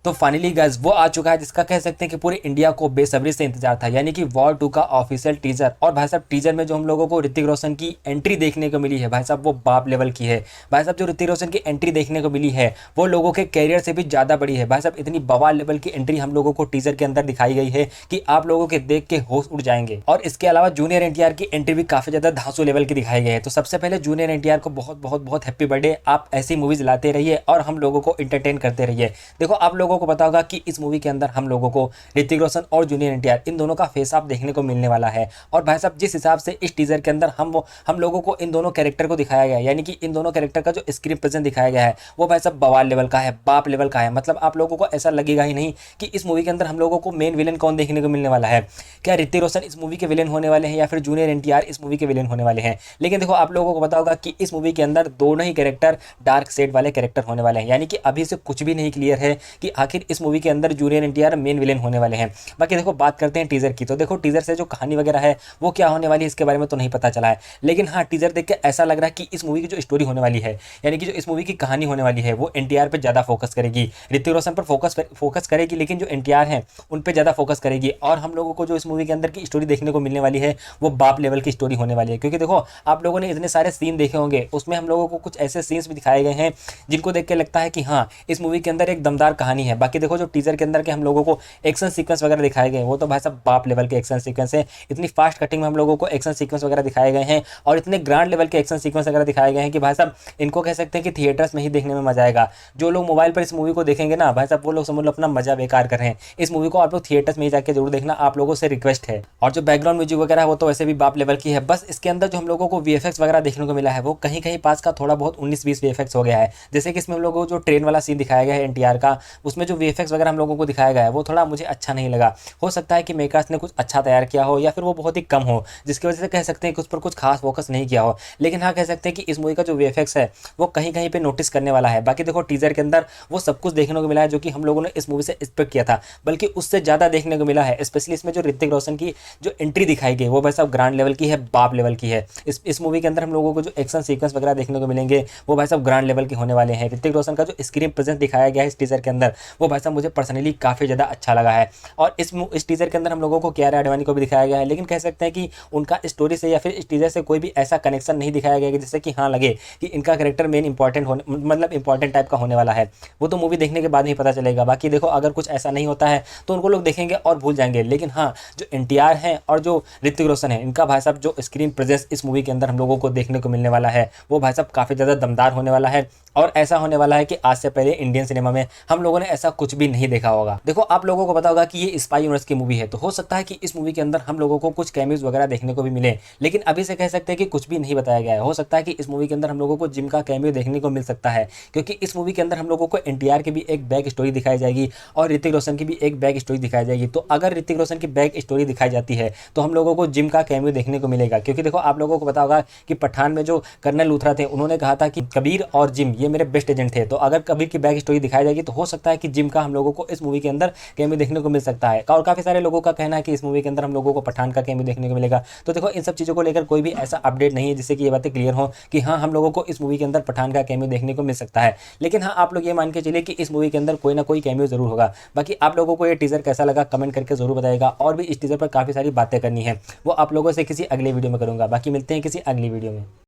तो finally guys वो आ चुका है जिसका कह सकते हैं कि पूरे इंडिया को बेसब्री से इंतजार था, यानी कि वॉर 2 का ऑफिशियल टीजर। और भाई साहब टीजर में जो हम लोगों को ऋतिक रोशन की एंट्री देखने को मिली है भाई साहब वो बाप लेवल की है। भाई साहब जो ऋतिक रोशन की एंट्री देखने को मिली है वो लोगों के कैरियर से भी ज़्यादा बड़ी है। भाई साहब इतनी बवाल लेवल की एंट्री हम लोगों को टीजर के अंदर दिखाई गई है कि आप लोगों के देख के होश उड़ जाएंगे। और इसके अलावा जूनियर एनटीआर की एंट्री भी काफ़ी ज़्यादा धांसू लेवल की दिखाई गई है। तो सबसे पहले जूनियर एनटीआर को बहुत बहुत बहुत हैप्पी बर्थडे। आप ऐसी मूवीज लाते रहिए और हम लोगों को इंटरटेन करते रहिए। देखो आप लोगों को पता होगा कि इस मूवी के अंदर हम लोगों को ऋतिक रोशन और जूनियर एनटीआर इन दोनों का फेस ऑफ देखने को मिलने वाला है। और भाई साहब जिस हिसाब से इस टीजर के अंदर हम लोगों को इन दोनों कैरेक्टर को दिखाया गया है, यानी कि इन दोनों कैरेक्टर का जो स्क्रीन प्रेजेंस दिखाया गया है वो भाई साहब बवाल लेवल का है, बाप लेवल का है। मतलब आप लोगों को ऐसा लगेगा ही नहीं कि इस मूवी के अंदर हम लोगों को मेन विलेन कौन देखने को मिलने वाला है। क्या ऋतिक रोशन इस मूवी के विलेन होने वाले हैं या फिर जूनियर एनटीआर इस मूवी के विलेन होने वाले हैं। लेकिन देखो आप लोगों को पता होगा कि इस मूवी के अंदर दोनों ही कैरेक्टर डार्क शेड वाले कैरेक्टर होने वाले हैं, यानी कि अभी से कुछ भी नहीं क्लियर है कि आखिर इस मूवी के अंदर जूनियर एनटीआर मेन विलेन होने वाले हैं। बाकी देखो बात करते हैं टीजर की, तो देखो टीजर से जो कहानी वगैरह है वो क्या होने वाली है इसके बारे में तो नहीं पता चला है। लेकिन हाँ टीजर देख के ऐसा लग रहा है कि इस मूवी की जो स्टोरी होने वाली है, यानी कि जो इस मूवी की कहानी होने वाली है वो एनटीआर पे ज़्यादा फोकस करेगी, ऋतिक रोशन पर फोकस करेगी, लेकिन जो एनटीआर हैं उन पे ज़्यादा फोकस करेगी। और हम लोगों को जो इस मूवी के अंदर की स्टोरी देखने को मिलने वाली है वो बाप लेवल की स्टोरी होने वाली है। क्योंकि देखो आप लोगों ने इतने सारे सीन देखे होंगे, उसमें हम लोगों को कुछ ऐसे सीन्स भी दिखाए गए हैं जिनको देख के लगता है कि हाँ इस मूवी के अंदर एक दमदार कहानी है। बाकी देखो जो टीजर के अंदर के हम लोगों को एक्शन सीक्वेंस वगैरह दिखाए गए वो तो भाई साहब बाप लेवल के एक्शन सीक्वेंस है। इतनी फास्ट कटिंग में हम लोगों को एक्शन सीक्वेंस वगैरह दिखाए गए हैं और इतने ग्रांड लेवल के एक्शन सीक्वेंस वगैरह दिखाए गए हैं कि भाई साहब इनको कह सकते हैं कि थिएटर्स में ही देखने में मजा आएगा। जो लोग मोबाइल पर इस मूवी को देखेंगे ना भाई साहब वो लोग समझ लो अपना मजा बेकार कर रहे हैं। इस मूवी को आप लोग थिएटर्स में ही जाके जरूर देखना, आप लोगों से रिक्वेस्ट है। और जो बैकग्राउंड म्यूजिक वगैरह है वो तो वैसे भी बाप लेवल की है। बस इसके अंदर जो हम लोगों को वीएफएक्स वगैरह देखने को मिला है वो कहीं कहीं पास का थोड़ा बहुत 19-20 वीएफएक्स हो गया है। जैसे कि इसमें हम लोगों को जो ट्रेन वाला सीन दिखाया गया है एनटीआर का, उसमें जो वीएफएक्स वगैरह हम लोगों को दिखाया गया है वो थोड़ा मुझे अच्छा नहीं लगा। हो सकता है कि मेकर्स ने कुछ अच्छा तैयार किया हो या फिर वो बहुत ही कम हो, जिसकी वजह से कह सकते हैं कि उस पर कुछ खास फोकस नहीं किया हो। लेकिन हाँ कह सकते हैं कि इस मूवी का जो वीएफएक्स है वो कहीं कहीं पे नोटिस करने वाला है। बाकी देखो टीजर के अंदर वो सब कुछ देखने को मिला है जो कि हम लोगों ने इस मूवी से एक्सपेक्ट किया था, बल्कि उससे ज़्यादा देखने को मिला है। स्पेशली इसमें जो ऋतिक रोशन की जो एंट्री दिखाई गई वो भाई साहब ग्रांड लेवल की है, बाप लेवल की है। इस मूवी के अंदर हम लोगों को जो एक्शन सीक्वेंस वगैरह देखने को मिलेंगे वो भाई साहब ग्रांड लेवल के होने वाले हैं। ऋतिक रोशन का जो स्क्रीन प्रेजेंस दिखाया गया है इस टीजर के अंदर वो भाई साहब मुझे पर्सनली काफ़ी ज़्यादा अच्छा लगा है। और इस टीजर के अंदर हम लोगों को कियारा आडवाणी को भी दिखाया गया है, लेकिन कह सकते हैं कि उनका स्टोरी से या फिर इस टीजर से कोई भी ऐसा कनेक्शन नहीं दिखाया गया कि जिससे कि हाँ लगे कि इनका कैरेक्टर मेन इंपॉर्टेंट होने मतलब इंपॉर्टेंट टाइप का होने वाला है। वो तो मूवी देखने के बाद ही पता चलेगा। बाकी देखो अगर कुछ ऐसा नहीं होता है तो उनको लोग देखेंगे और भूल जाएंगे। लेकिन हाँ जो एनटीआर हैं और जो ऋतिक रोशन है इनका भाई साहब जो स्क्रीन प्रेजेंस इस मूवी के अंदर हम लोगों को देखने को मिलने वाला है वो भाई साहब काफ़ी ज़्यादा दमदार होने वाला है। और ऐसा होने वाला है कि आज से पहले इंडियन सिनेमा में हम लोगों ने ऐसा कुछ भी नहीं देखा होगा। देखो आप लोगों को पता होगा कि ये स्पाई यूनिवर्स की मूवी है, तो हो सकता है कि इस मूवी के अंदर हम लोगों को कुछ कैमियोज वगैरह देखने को भी मिले, लेकिन अभी से कह सकते हैं कि कुछ भी नहीं बताया गया है। हो सकता है कि इस मूवी के अंदर हम लोगों को जिम का कैमियो देखने को मिल सकता है, क्योंकि इस मूवी के अंदर हम लोगों को एनटीआर की भी एक बैक स्टोरी दिखाई जाएगी और ऋतिक रोशन की भी एक बैक स्टोरी दिखाई जाएगी। तो अगर ऋतिक रोशन की बैक स्टोरी दिखाई जाती है तो हम लोगों को जिम का कैमियो देखने को मिलेगा। क्योंकि देखो आप लोगों को पता होगा कि पठान में जो कर्नल लूथरा थे उन्होंने कहा था कि कबीर और जिम ये मेरे बेस्ट एजेंट थे। तो अगर कबीर की बैक स्टोरी दिखाई जाएगी तो हो सकता है कि जिम का हम लोगों को इस मूवी के अंदर कैमियो देखने को मिल सकता है। और काफ़ी सारे लोगों का कहना है कि इस मूवी के अंदर हम लोगों को पठान का कैमियो देखने को मिलेगा। तो देखो इन सब चीज़ों को लेकर कोई भी ऐसा अपडेट नहीं है जिससे कि ये बातें क्लियर हो कि हाँ हम लोगों को इस मूवी के अंदर पठान का कैमियो देखने को मिल सकता है। लेकिन हाँ आप लोग ये मान के चलिए कि इस मूवी के अंदर कोई ना कोई कैमियो जरूर होगा। बाकी आप लोगों को ये टीजर कैसा लगा कमेंट करके जरूर बताएगा। और भी इस टीजर पर काफ़ी सारी बातें करनी है वो आप लोगों से किसी अगले वीडियो में करूँगा। बाकी मिलते हैं किसी अगली वीडियो में।